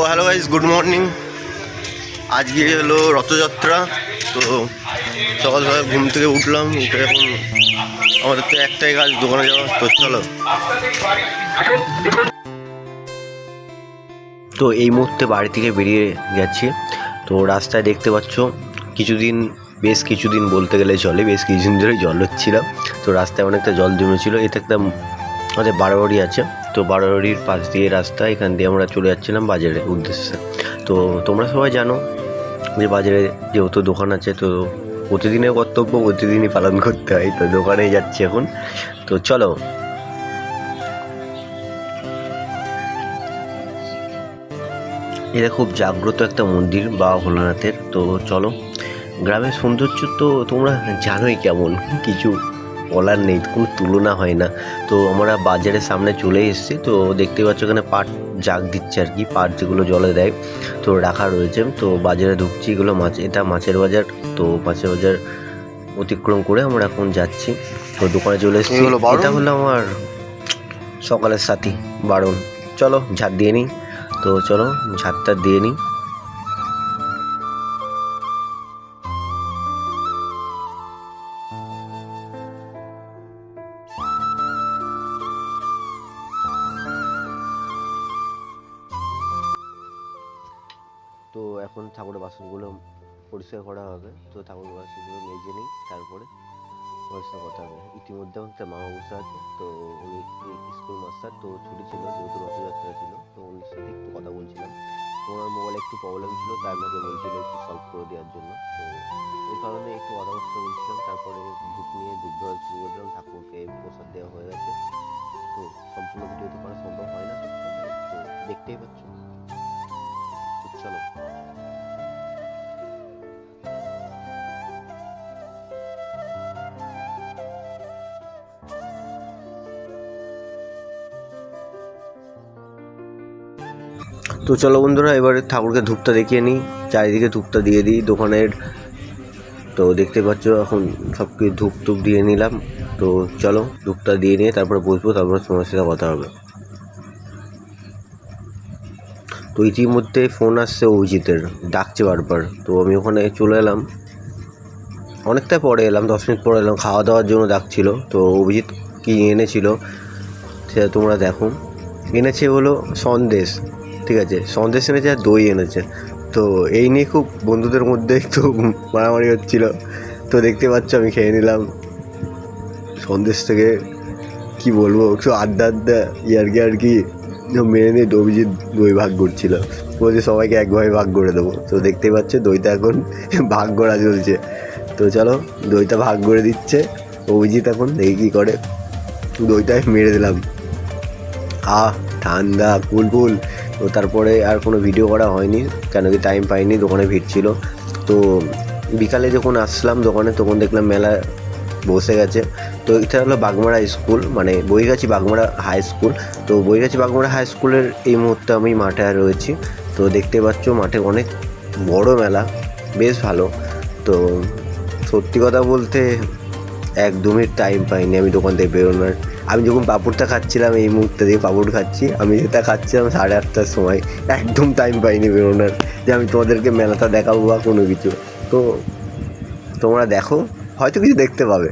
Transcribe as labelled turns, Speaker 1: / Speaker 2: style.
Speaker 1: Hello guys, good morning. আজকে হলো রথযাত্রা। তো সকাল সকাল ঘুম থেকে উঠলাম, উঠে এখন আমাদের তো একটাই কাজ, দোকানে যাওয়া। তো চলো। তো এই মুহূর্তে বাড়ি থেকে বেরিয়ে যাচ্ছি। তো রাস্তায় দেখতে পাচ্ছ বেশ কিছুদিন বলতে গেলে চলে, বেশ কিছুদিন ধরে জল হচ্ছিল। তো রাস্তায় অনেকটা জল জমেছিল। এটা একটা আমাদের বারোয়ারি আছে, তো বারোয়ারির পাশ দিয়ে রাস্তা, এখান দিয়ে আমরা চলে যাচ্ছিলাম বাজারের উদ্দেশ্যে। তো তোমরা সবাই জানো যে বাজারে যেহেতু দোকান আছে, তো প্রতিদিনের কর্তব্য প্রতিদিনই পালন করতে হয়। তো দোকানেই যাচ্ছি এখন। তো চলো। এটা খুব জাগ্রত একটা মন্দির বাবা ভোলানাথের। তো চলো। গ্রামের সৌন্দর্য তো তোমরা জানোই কেমন, কিছু বলার নেই, কোনো তুলনা হয় না। তো আমরা বাজারের সামনে চলে এসেছি। তো দেখতে পাচ্ছ এখানে পাট জাগ দিচ্ছে আর কি, পাট যেগুলো জলে দেয় তো রাখা রয়েছে। তো বাজারে ঢুকছি, এগুলো এটা মাছের বাজার। তো মাছের বাজার অতিক্রম করে আমরা এখন যাচ্ছি। তো দোকানে চলে এসেছি। এটা হলো আমার সকালের সাথী বারণ। চলো ঝাড় দিয়ে নিই। তো চলো ঝাড়টা দিয়ে নিই। তো এখন ঠাকুরের বাসনগুলো পরিষ্কার করা হবে। তো ঠাকুরের বাসনগুলো মেজে নিই, তারপরে পরিষ্কার করতে হবে। ইতিমধ্যে একটা মামা বসে আছে। তো উনি স্কুল মাস্টার, তো ছুটি ছিল যেহেতু রথযাত্রা ছিল। তো উনির সাথে একটু কথা বলছিলাম। ওনার মোবাইলে একটু প্রবলেম ছিল, তাই আমাকে বলছিল একটু সলভ করে দেওয়ার জন্য। তো ওই কারণে একটু কথাবার্তা বলছিলাম। তারপরে ধূপ নিয়ে ধূপ দেওয়া শুরু করলাম। ঠাকুরকে প্রসাদ দেওয়া হয়ে গেছে। তো সম্পূর্ণ ভিডিওতে করা সম্ভব হয় না সবসময়, তো দেখতেই পাচ্ছ। চলো। তো চলো বন্ধুরা, এবারে ঠাকুরকে ধূপটা দেখিয়ে নিই। চারিদিকে ধূপটা দিয়ে দিই দোকানের। তো দেখতে পাচ্ছ এখন সব কিছু ধূপ দিয়ে নিলাম। তো চলো ধূপটা দিয়ে নিয়ে তারপরে বসবো, তারপরে তোমার সাথে কথা হবে। তো ইতিমধ্যে ফোন আসছে অভিজিতের, ডাকছে বারবার। তো আমি ওখানে চলে এলাম, অনেকটা পরে এলাম, 10 মিনিট পরে এলাম। খাওয়া দাওয়ার জন্য ডাকছিল। তো অভিজিৎ কি এনেছিল সেটা তোমরা দেখো। এনেছে হলো সন্দেশ, ঠিক আছে, সন্দেশ এনেছে আর দই এনেছে। তো এই নিয়ে খুব বন্ধুদের মধ্যে একটু মারামারি হচ্ছিল। তো দেখতে পাচ্ছ আমি খেয়ে নিলাম সন্দেশ থেকে। কি বলবো, একটু আড্ডা ইয়ার্কি মেরে নিয়ে অভিজিৎ দই ভাগ করছিল, বলছে সবাইকে একভাবে ভাগ করে দেবো। তো দেখতে পাচ্ছ দইটা এখন ভাগ করা চলছে। তো চলো দইটা ভাগ করে দিচ্ছে অভিজিৎ, এখন দেখি কী করে। দইটা মেরে দিলাম, ঠান্ডা কুলকুল। তো তারপরে আর কোনো ভিডিও করা হয়নি, কেন কি টাইম পাইনি, দোকানে ভিড় ছিল। তো বিকালে যখন আসলাম দোকানে, তখন দেখলাম মেলা বসে গেছে। তো এটা হলো বাগমারা স্কুল, মানে বইগাছি বাগমারা হাই স্কুল। তো বইগাছি বাগমারা হাই স্কুলের এই মুহূর্তে আমি মাঠে রয়েছি। তো দেখতে পাচ্ছ মাঠে অনেক বড় মেলা, বেশ ভালো। তো সত্যি কথা বলতে একদমই টাইম পাইনি আমি দোকান থেকে বেরোনোর। আমি যখন পাঁপড়টা খাচ্ছিলাম, এই মুহূর্তে দিয়ে পাঁপড় খাচ্ছি, আমি যেটা খাচ্ছিলাম 8:30টার সময়, একদম টাইম পাইনি বেরোনোর যে আমি তোমাদেরকে মেলাটা দেখাবো বা কোনো কিছু। তো তোমরা দেখো, হয়তো কিছু দেখতে পাবে।